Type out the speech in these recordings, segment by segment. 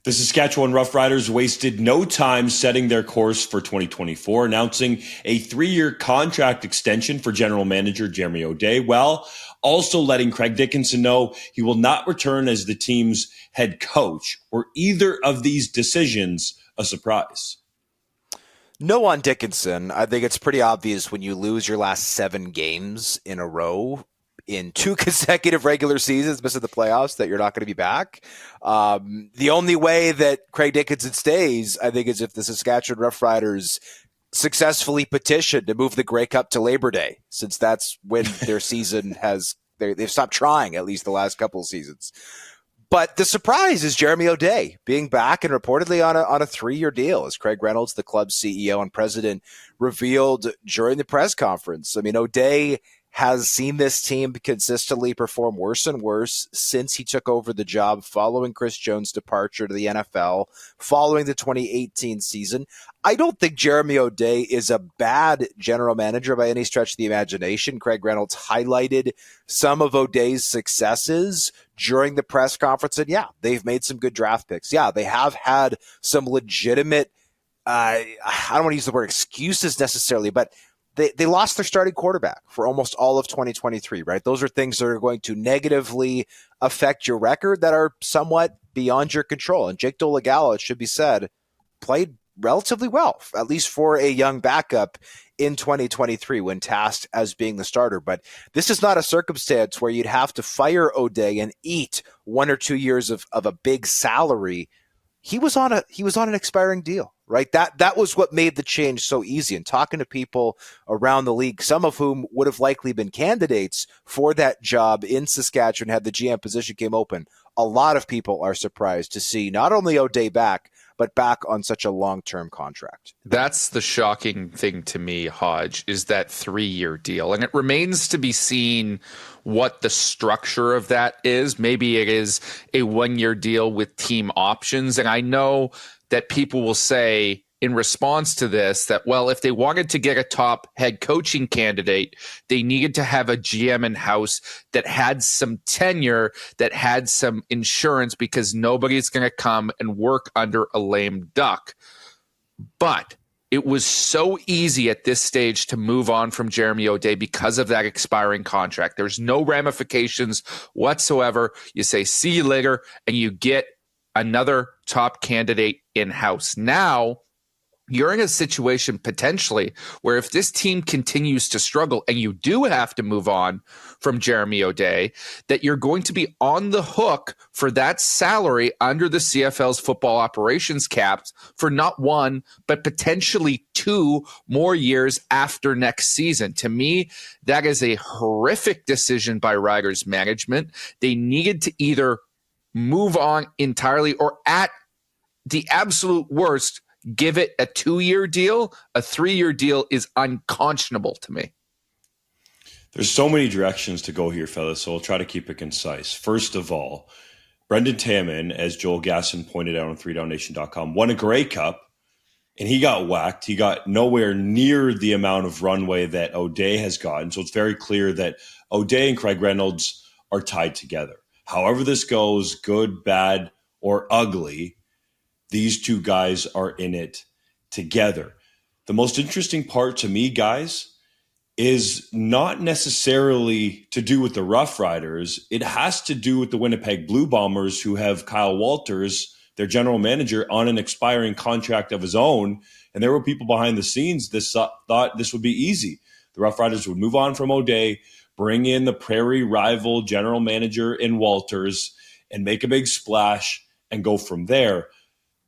The Saskatchewan Roughriders wasted no time setting their course for 2024, announcing a 3-year contract extension for general manager Jeremy O'Day, while also letting Craig Dickinson know he will not return as the team's head coach. Were either of these decisions a surprise? No on Dickinson. I think it's pretty obvious when you lose your last 7 games in a row in 2 consecutive regular seasons, missing the playoffs, that you're not going to be back. The only way that Craig Dickinson stays, I think, is if the Saskatchewan Roughriders successfully petition to move the Grey Cup to Labor Day, since that's when their season has they've stopped trying, at least the last couple of seasons. But the surprise is Jeremy O'Day being back and reportedly on a 3-year deal, as Craig Reynolds, the club's CEO and president, revealed during the press conference. I mean, O'Day has seen this team consistently perform worse and worse since he took over the job following Chris Jones' departure to the NFL, following the 2018 season. I don't think Jeremy O'Day is a bad general manager by any stretch of the imagination. Craig Reynolds highlighted some of O'Day's successes during the press conference, and yeah, they've made some good draft picks. Yeah, they have had some legitimate, I don't want to use the word excuses necessarily, but they lost their starting quarterback for almost all of 2023, right? Those are things that are going to negatively affect your record that are somewhat beyond your control. And Jake Dolegala, it should be said, played relatively well, at least for a young backup in 2023 when tasked as being the starter. But this is not a circumstance where you'd have to fire O'Day and eat 1 or 2 years of a big salary. He was on an expiring deal, right? That was what made the change so easy. And talking to people around the league, some of whom would have likely been candidates for that job in Saskatchewan had the GM position came open, a lot of people are surprised to see not only O'Day back, but back on such a long-term contract. That's the shocking thing to me, Hodge, is that 3-year deal. And it remains to be seen what the structure of that is. Maybe it is a 1-year deal with team options. And I know that people will say in response to this that, well, if they wanted to get a top head coaching candidate, they needed to have a GM in-house that had some tenure, that had some insurance, because nobody's going to come and work under a lame duck. But it was so easy at this stage to move on from Jeremy O'Day because of that expiring contract. There's no ramifications whatsoever. You say, see you later, and you get another top candidate in-house. Now, you're in a situation potentially where if this team continues to struggle and you do have to move on from Jeremy O'Day, that you're going to be on the hook for that salary under the CFL's football operations caps for not 1, but potentially 2 more years after next season. To me, that is a horrific decision by Riders management. They needed to either move on entirely or, at the absolute worst, give it a 2-year deal. A 3-year deal is unconscionable to me. There's so many directions to go here, fellas, so I'll try to keep it concise. First of all, Brendan Taman, as Joel Gasson pointed out on 3downnation.com, won a Grey Cup, and he got whacked. He got nowhere near the amount of runway that O'Day has gotten, so it's very clear that O'Day and Craig Reynolds are tied together. However this goes, good, bad, or ugly, these two guys are in it together. The most interesting part to me, guys, is not necessarily to do with the Roughriders. It has to do with the Winnipeg Blue Bombers, who have Kyle Walters, their general manager, on an expiring contract of his own. And there were people behind the scenes that thought this would be easy. The Roughriders would move on from O'Day, bring in the Prairie rival general manager in Walters, and make a big splash and go from there.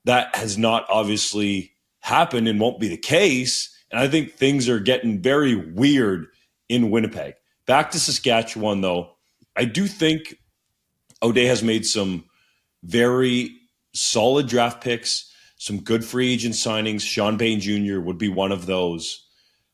That has not obviously happened and won't be the case. And I think things are getting very weird in Winnipeg. Back to Saskatchewan, though, I do think O'Day has made some very solid draft picks, some good free agent signings. Sean Bain Jr. would be one of those.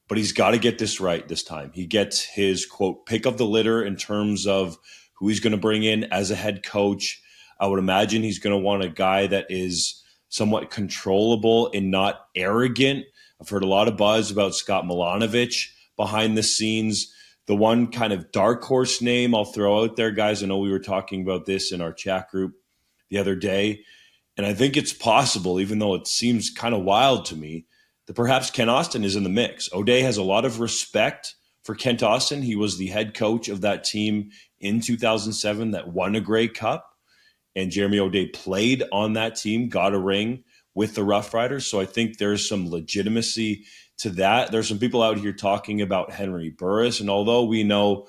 But he's got to get this right this time. He gets his, quote, pick of the litter in terms of who he's going to bring in as a head coach. I would imagine he's going to want a guy that is somewhat controllable and not arrogant. I've heard a lot of buzz about Scott Milanovic behind the scenes. The one kind of dark horse name I'll throw out there, guys, I know we were talking about this in our chat group the other day, And I think it's possible, even though it seems kind of wild to me, that perhaps Ken Austin is in the mix. O'Day has a lot of respect for Kent Austin. He was the head coach of that team in 2007 that won a Grey Cup. And Jeremy O'Day played on that team, got a ring with the Roughriders. So I think there's some legitimacy to that. There's some people out here talking about Henry Burris. And although we know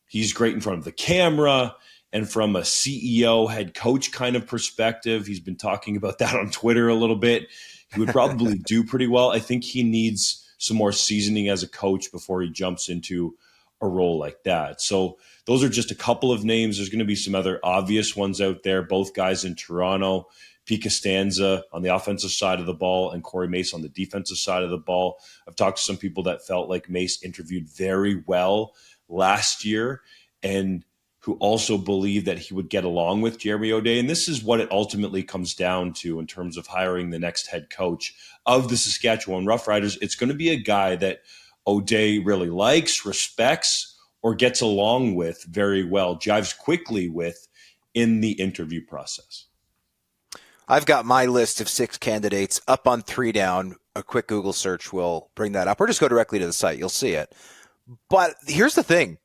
he's great in front of the camera and from a CEO head coach kind of perspective, he's been talking about that on Twitter a little bit. He would probably do pretty well. I think he needs some more seasoning as a coach before he jumps into a role like that. So those are just a couple of names. There's going to be some other obvious ones out there, both guys in Toronto, Pete Costanza on the offensive side of the ball and Corey Mace on the defensive side of the ball. I've talked to some people that felt like Mace interviewed very well last year and who also believed that he would get along with Jeremy O'Day. And this is what it ultimately comes down to in terms of hiring the next head coach of the Saskatchewan Roughriders. It's going to be a guy that O'Day really likes, respects, or gets along with very well, jives quickly with in the interview process. I've got my list of 6 candidates up on 3 down. A quick Google search will bring that up, or just go directly to the site. You'll see it. But here's the thing.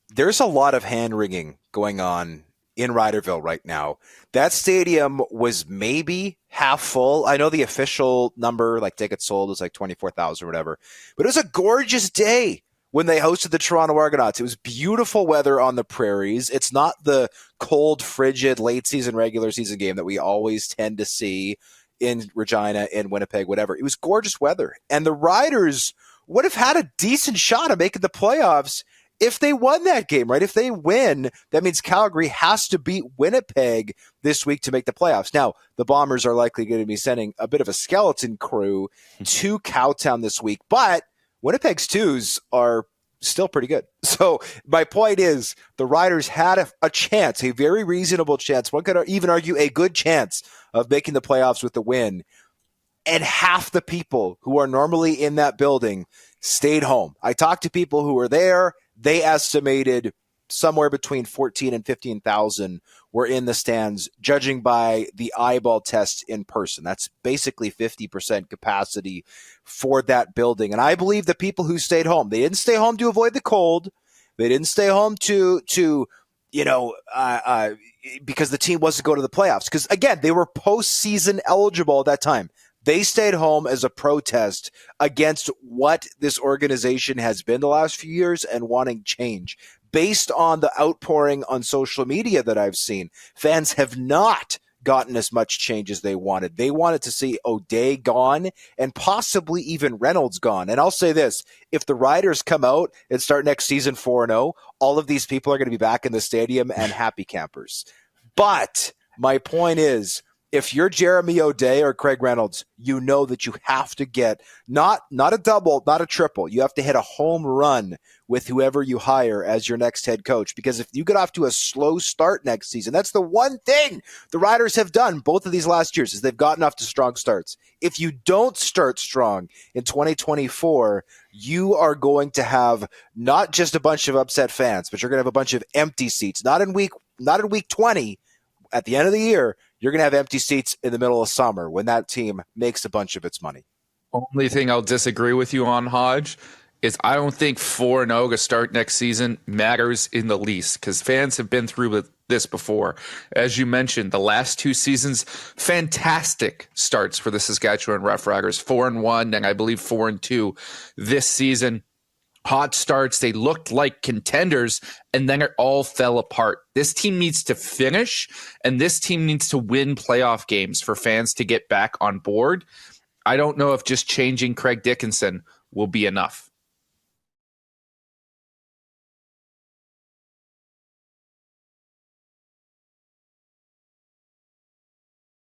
There's a lot of hand-wringing going on in Riderville right now. That stadium was maybe half full. I know the official number, like tickets sold, was like 24,000 or whatever. But it was a gorgeous day when they hosted the Toronto Argonauts. It was beautiful weather on the prairies. It's not the cold, frigid, late-season, regular season game that we always tend to see in Regina, in Winnipeg, whatever. It was gorgeous weather. And the Riders would have had a decent shot of making the playoffs if they won that game, right? If they win, that means Calgary has to beat Winnipeg this week to make the playoffs. Now, the Bombers are likely going to be sending a bit of a skeleton crew to Cowtown this week, but Winnipeg's twos are still pretty good. So my point is the Riders had a chance, a very reasonable chance. One could even argue a good chance of making the playoffs with the win. And half the people who are normally in that building stayed home. I talked to people who were there. They estimated somewhere between 14 and 15,000 were in the stands, judging by the eyeball test in person. That's basically 50% capacity for that building. And I believe the people who stayed home, they didn't stay home to avoid the cold. They didn't stay home because the team was to go to the playoffs. Because, again, they were postseason eligible at that time. They stayed home as a protest against what this organization has been the last few years and wanting change. Based on the outpouring on social media that I've seen, fans have not gotten as much change as they wanted. They wanted to see O'Day gone and possibly even Reynolds gone. And I'll say this, if the Riders come out and start next season 4-0, all of these people are going to be back in the stadium and happy campers. But my point is, if you're Jeremy O'Day or Craig Reynolds, you know that you have to get not a double, not a triple. You have to hit a home run with whoever you hire as your next head coach. Because if you get off to a slow start next season, that's the one thing the Riders have done both of these last years is they've gotten off to strong starts. If you don't start strong in 2024, you are going to have not just a bunch of upset fans, but you're going to have a bunch of empty seats. Not in week 20. At the end of the year, you're going to have empty seats in the middle of summer when that team makes a bunch of its money. Only thing I'll disagree with you on, Hodge, is I don't think 4-0 to start next season matters in the least because fans have been through this before. As you mentioned, the last 2 seasons, fantastic starts for the Saskatchewan Roughriders, 4-1 and I believe 4-2 this season. Hot starts, they looked like contenders, and then it all fell apart. This team needs to finish, and this team needs to win playoff games for fans to get back on board. I don't know if just changing Craig Dickinson will be enough.